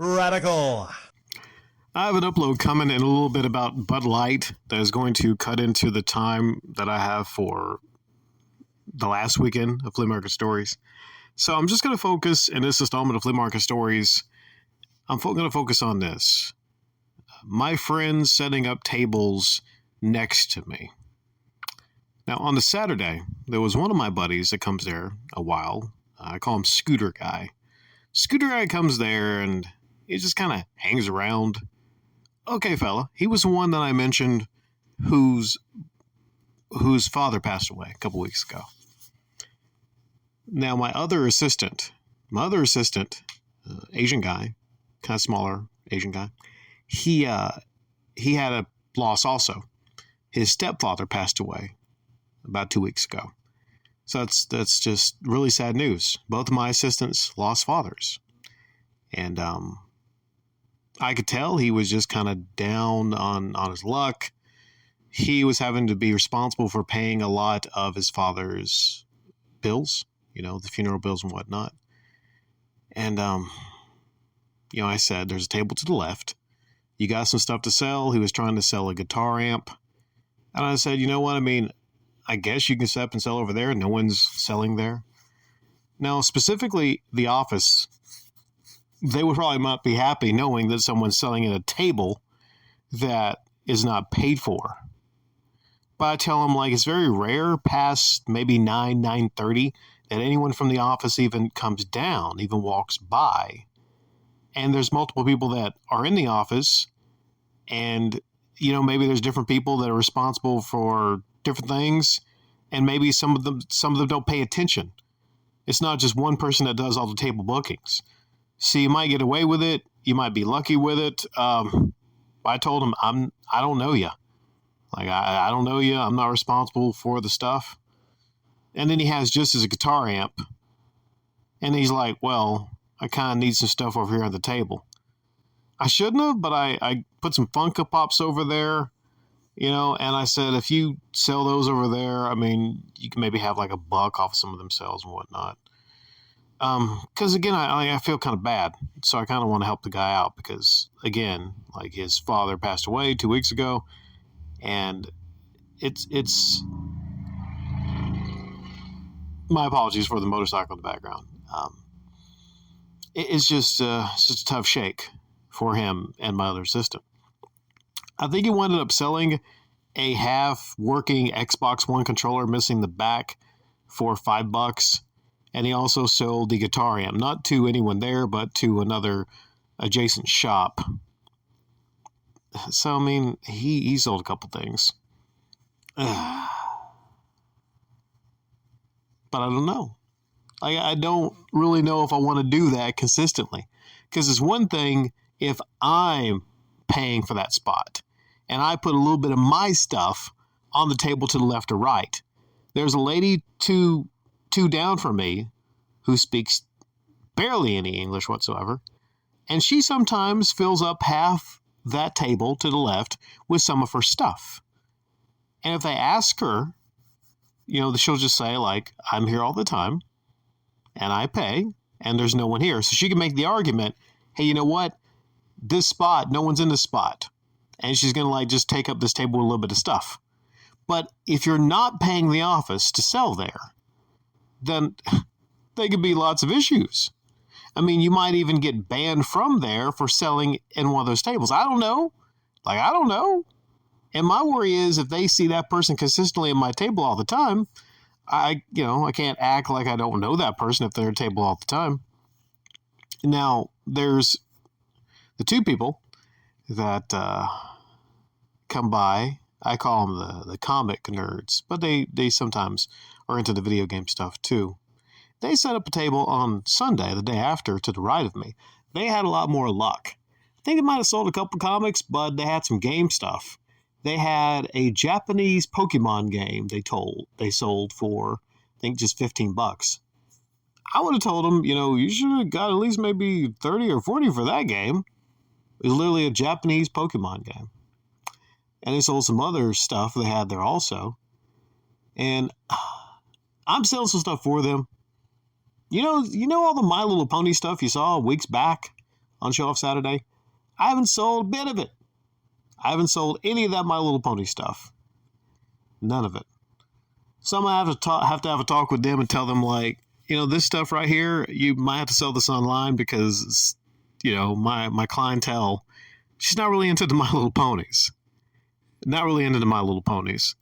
Radical. I have an upload coming in a little bit about Bud Light that is going to cut into the time that I have for the last weekend of Flea Market Stories. So I'm just going to focus in this installment of Flea Market Stories. I'm going to focus on this. My friends setting up tables next to me. Now, on the Saturday, there was one of my buddies that comes there a while. I call him Scooter Guy. Scooter Guy comes there and he just kind of hangs around. Okay, fella. He was the one that I mentioned whose father passed away a couple weeks ago. Now, my other assistant, Asian guy, kind of smaller Asian guy, he had a loss also. His stepfather passed away about 2 weeks ago. So that's just really sad news. Both of my assistants lost fathers. And I could tell he was just kind of down on his luck. He was having to be responsible for paying a lot of his father's bills, the funeral bills and whatnot. And, I said, there's a table to the left. You got some stuff to sell. He was trying to sell a guitar amp. And I said, you know what? I mean, I guess you can set up and sell over there. No one's selling there. Now, specifically, the office, they would probably not be happy knowing that someone's selling at a table that is not paid for. But I tell them, it's very rare past maybe 9:30 that anyone from the office even comes down, even walks by. And there's multiple people that are in the office and, maybe there's different people that are responsible for different things. And maybe some of them don't pay attention. It's not just one person that does all the table bookings. So you might get away with it. You might be lucky with it. I told him, I don't know you. I don't know you. I'm not responsible for the stuff. And then he has just as a guitar amp. And he's like, well, I kind of need some stuff over here on the table. I shouldn't have, but I put some Funko Pops over there, and I said, if you sell those over there, I mean, you can maybe have $1 off of some of them sales and whatnot. Because again, I feel kind of bad. So I kind of want to help the guy out because, again, his father passed away 2 weeks ago. And it's my apologies for the motorcycle in the background. It's just a tough shake for him and my other assistant. I think he ended up selling a half-working Xbox One controller missing the back for $5. And he also sold the guitar amp, not to anyone there, but to another adjacent shop. So, I mean, he sold a couple things. But I don't know. I don't really know if I want to do that consistently. Because it's one thing if I'm paying for that spot and I put a little bit of my stuff on the table to the left or right. There's a lady two down from me who speaks barely any English whatsoever. And she sometimes fills up half that table to the left with some of her stuff. And if they ask her, she'll just say, I'm here all the time and I pay and there's no one here. So she can make the argument, hey, you know what? This spot, no one's in this spot. And she's going to just take up this table with a little bit of stuff. But if you're not paying the office to sell there, then there could be lots of issues. I mean, you might even get banned from there for selling in one of those tables. I don't know. I don't know. And my worry is if they see that person consistently at my table all the time, I can't act like I don't know that person if they're at a table all the time. Now, there's the two people that come by. I call them the comic nerds, but they sometimes are into the video game stuff too. They set up a table on Sunday, the day after, to the right of me. They had a lot more luck. I think they might have sold a couple comics, but they had some game stuff. They had a Japanese Pokemon game they sold for, I think, just $15. I would have told them, you should have got at least maybe 30 or 40 for that game. It was literally a Japanese Pokemon game. And they sold some other stuff they had there also. And I'm selling some stuff for them. You know all the My Little Pony stuff you saw weeks back on Show Off Saturday. I haven't sold a bit of it. I haven't sold any of that My Little Pony stuff. None of it. So I'm going to have to have a talk with them and tell them, like, this stuff right here, you might have to sell this online because, my clientele, she's not really into the My Little Ponies. Not really into the My Little Ponies.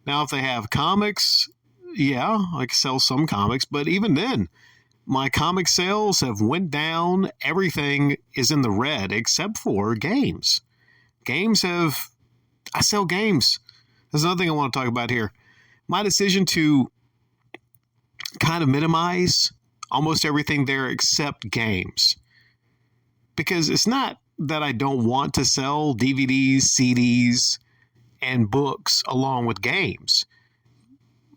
Now, if they have comics, yeah, I can sell some comics, but even then, my comic sales have went down. Everything is in the red except for games. I sell games. There's another thing I want to talk about here. My decision to kind of minimize almost everything there except games. Because it's not that I don't want to sell DVDs, CDs, and books along with games.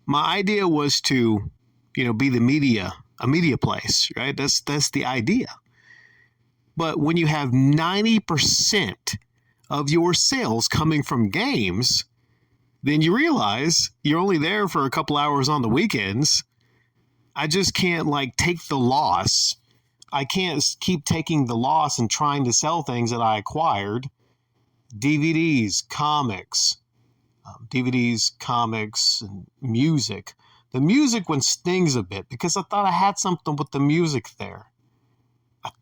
My idea was to, be a media place, right? That's the idea. But when you have 90% of your sales coming from games, then you realize you're only there for a couple hours on the weekends. I just can't take the loss. I can't keep taking the loss and trying to sell things that I acquired. DVDs, comics, and music. The music one stings a bit because I thought I had something with the music there.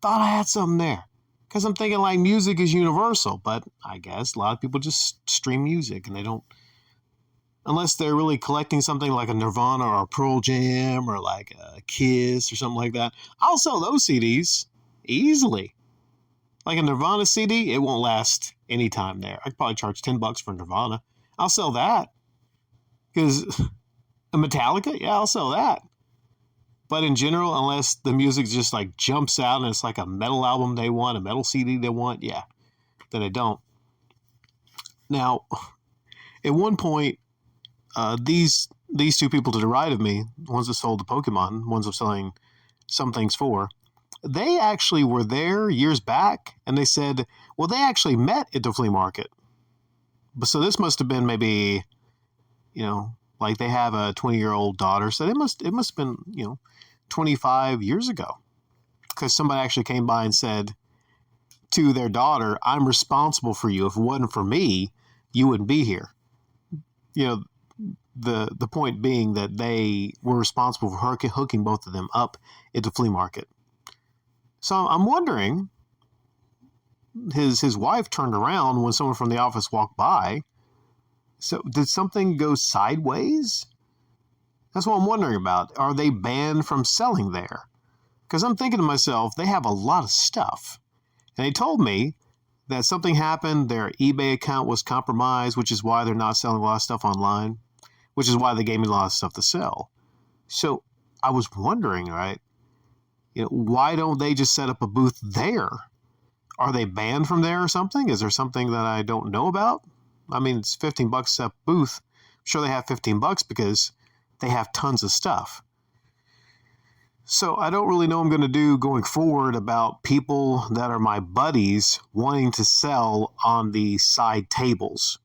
Because I'm thinking music is universal, but I guess a lot of people just stream music and they don't, unless they're really collecting something like a Nirvana or a Pearl Jam or like a Kiss or something like that. I'll sell those CDs easily. Like a Nirvana CD, it won't last any time there. I could probably charge $10 for Nirvana. I'll sell that. Because a Metallica, yeah, I'll sell that. But in general, unless the music just jumps out and it's like a metal album they want, a metal CD they want, yeah, then I don't. Now, at one point, these two people to the right of me, the ones that sold the Pokemon, ones I'm selling some things for, they actually were there years back, and they said, well, they actually met at the flea market. But so this must have been maybe, they have a 20-year-old daughter, so it must have been, 25 years ago. Because somebody actually came by and said to their daughter, I'm responsible for you. If it wasn't for me, you wouldn't be here. The point being that they were responsible for hooking both of them up at the flea market. So I'm wondering, his wife turned around when someone from the office walked by. So did something go sideways? That's what I'm wondering about. Are they banned from selling there? Because I'm thinking to myself, they have a lot of stuff. And they told me that something happened, their eBay account was compromised, which is why they're not selling a lot of stuff online, which is why they gave me a lot of stuff to sell. So I was wondering, right, why don't they just set up a booth there? Are they banned from there or something? Is there something that I don't know about? I mean, it's $15 to set up a booth. I'm sure they have $15 because they have tons of stuff. So I don't really know what I'm going to do going forward about people that are my buddies wanting to sell on the side tables.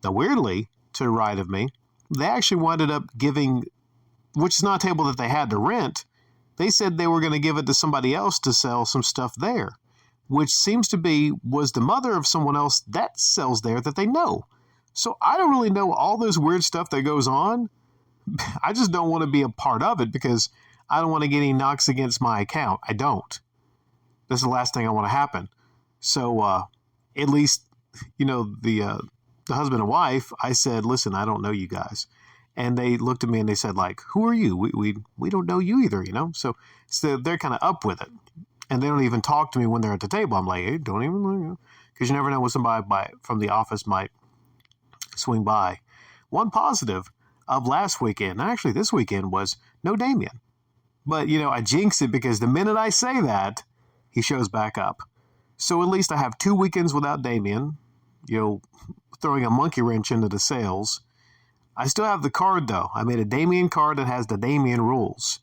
Now, weirdly, to the right of me, they actually ended up giving, which is not a table that they had to rent, they said they were going to give it to somebody else to sell some stuff there, which seems to was the mother of someone else that sells there that they know. So I don't really know all this weird stuff that goes on. I just don't want to be a part of it because I don't want to get any knocks against my account. I don't. This is the last thing I want to happen. So at least, the husband and wife, I said, listen, I don't know you guys. And they looked at me and they said, who are you? We don't know you either, So they're kind of up with it. And they don't even talk to me when they're at the table. I'm like, hey, don't even, because you never know when somebody from the office might swing by. One positive of last weekend, and actually this weekend, was no Damien. But, I jinx it because the minute I say that, he shows back up. So at least I have 2 weekends without Damien, throwing a monkey wrench into the sales. I still have the card, though. I made a Damien card that has the Damien rules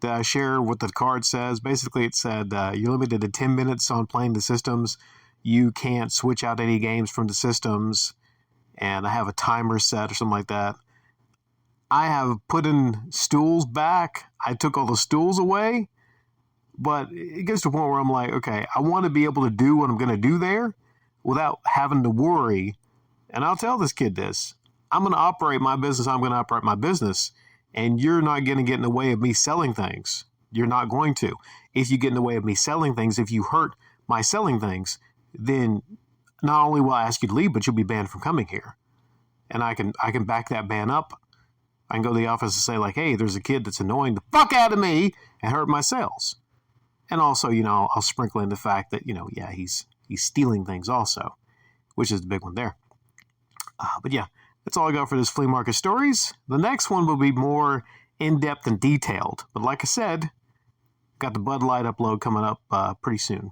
that I share what the card says. Basically, it said you're limited to 10 minutes on playing the systems. You can't switch out any games from the systems. And I have a timer set or something like that. I have put in stools back. I took all the stools away, But it gets to a point where I'm like, okay, I want to be able to do what I'm going to do there without having to worry. And I'll tell this kid this. I'm going to operate my business. I'm going to operate my business. And you're not going to get in the way of me selling things. You're not going to. If you get in the way of me selling things, if you hurt my selling things, then not only will I ask you to leave, but you'll be banned from coming here. And I can back that ban up. I can go to the office and say, like, hey, there's a kid that's annoying the fuck out of me and hurt my sales. And also, I'll sprinkle in the fact that, yeah, he's stealing things also, which is the big one there. But yeah, that's all I got for this flea market stories. The next one will be more in-depth and detailed. But like I said, got the Bud Light upload coming up pretty soon.